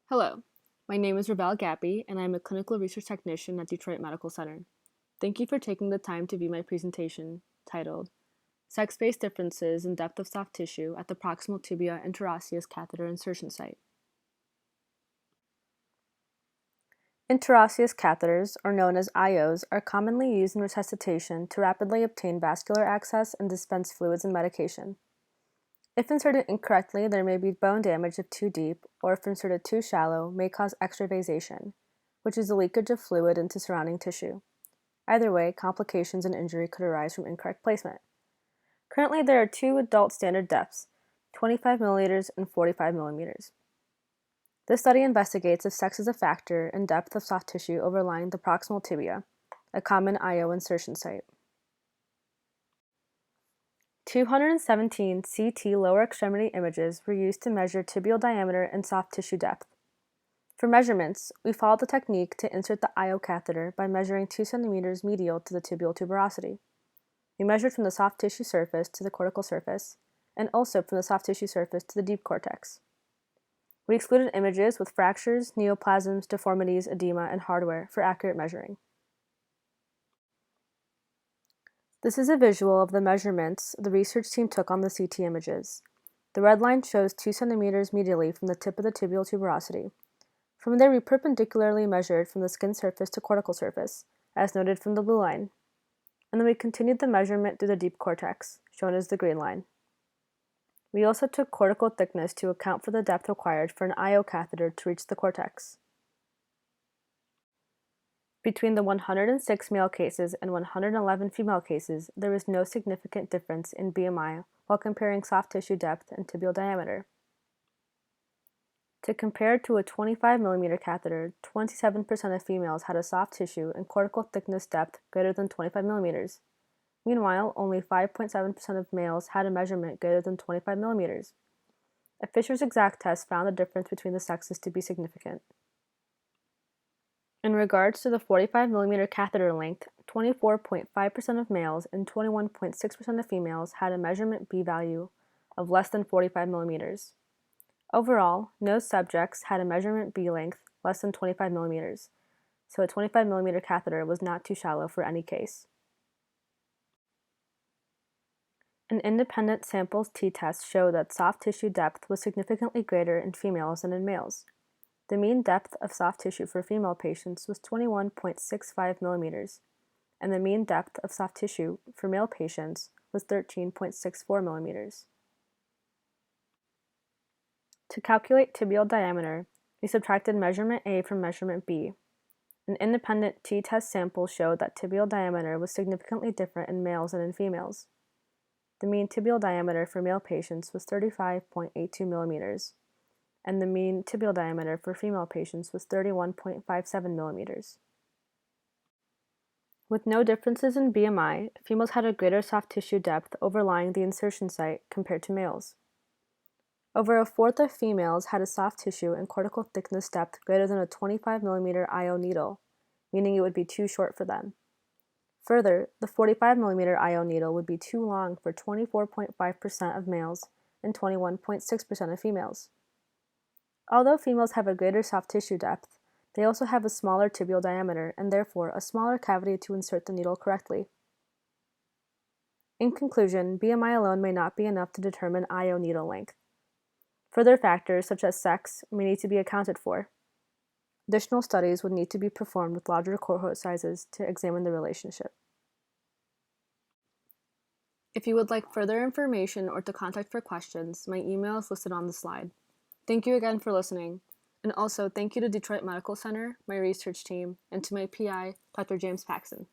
Hello, my name is Revelle Gappy, and I'm a clinical research technician at Detroit Medical Center. Thank you for taking the time to view my presentation titled Sex-Based Differences in Depth of Soft Tissue at the Proximal Tibia Intraosseous Catheter Insertion Site. Intraosseous catheters, or known as IOs, are commonly used in resuscitation to rapidly obtain vascular access and dispense fluids and medication. If inserted incorrectly, there may be bone damage if too deep, or if inserted too shallow, may cause extravasation, which is the leakage of fluid into surrounding tissue. Either way, complications and injury could arise from incorrect placement. Currently, there are two adult standard depths, 25 milliliters and 45 millimeters. This study investigates if sex is a factor in depth of soft tissue overlying the proximal tibia, a common IO insertion site. 217 CT lower extremity images were used to measure tibial diameter and soft tissue depth. For measurements, we followed the technique to insert the IO catheter by measuring 2 centimeters medial to the tibial tuberosity. We measured from the soft tissue surface to the cortical surface, and also from the soft tissue surface to the deep cortex. We excluded images with fractures, neoplasms, deformities, edema, and hardware for accurate measuring. This is a visual of the measurements the research team took on the CT images. The red line shows 2 centimeters medially from the tip of the tibial tuberosity. From there, we perpendicularly measured from the skin surface to cortical surface, as noted from the blue line. And then we continued the measurement through the deep cortex, shown as the green line. We also took cortical thickness to account for the depth required for an IO catheter to reach the cortex. Between the 106 male cases and 111 female cases, there was no significant difference in BMI while comparing soft tissue depth and tibial diameter. To compare to a 25 millimeter catheter, 27% of females had a soft tissue and cortical thickness depth greater than 25 millimeters. Meanwhile, only 5.7% of males had a measurement greater than 25 millimeters. A Fisher's exact test found the difference between the sexes to be significant. In regards to the 45 millimeter catheter length, 24.5% of males and 21.6% of females had a measurement B-value of less than 45 millimeters. Overall, no subjects had a measurement B length less than 25 millimeters, so a 25 millimeter catheter was not too shallow for any case. An independent samples T-test showed that soft tissue depth was significantly greater in females than in males. The mean depth of soft tissue for female patients was 21.65 millimeters, and the mean depth of soft tissue for male patients was 13.64 millimeters. To calculate tibial diameter, we subtracted measurement A from measurement B. An independent T-test sample showed that tibial diameter was significantly different in males than in females. The mean tibial diameter for male patients was 35.82 millimeters, and the mean tibial diameter for female patients was 31.57 millimeters. With no differences in BMI, females had a greater soft tissue depth overlying the insertion site compared to males. Over a fourth of females had a soft tissue and cortical thickness depth greater than a 25 millimeter IO needle, meaning it would be too short for them. Further, the 45 millimeter IO needle would be too long for 24.5% of males and 21.6% of females. Although females have a greater soft tissue depth, they also have a smaller tibial diameter and therefore a smaller cavity to insert the needle correctly. In conclusion, BMI alone may not be enough to determine IO needle length. Further factors such as sex may need to be accounted for. Additional studies would need to be performed with larger cohort sizes to examine the relationship. If you would like further information or to contact for questions, my email is listed on the slide. Thank you again for listening, and also thank you to Detroit Medical Center, my research team, and to my PI, Dr. James Paxton.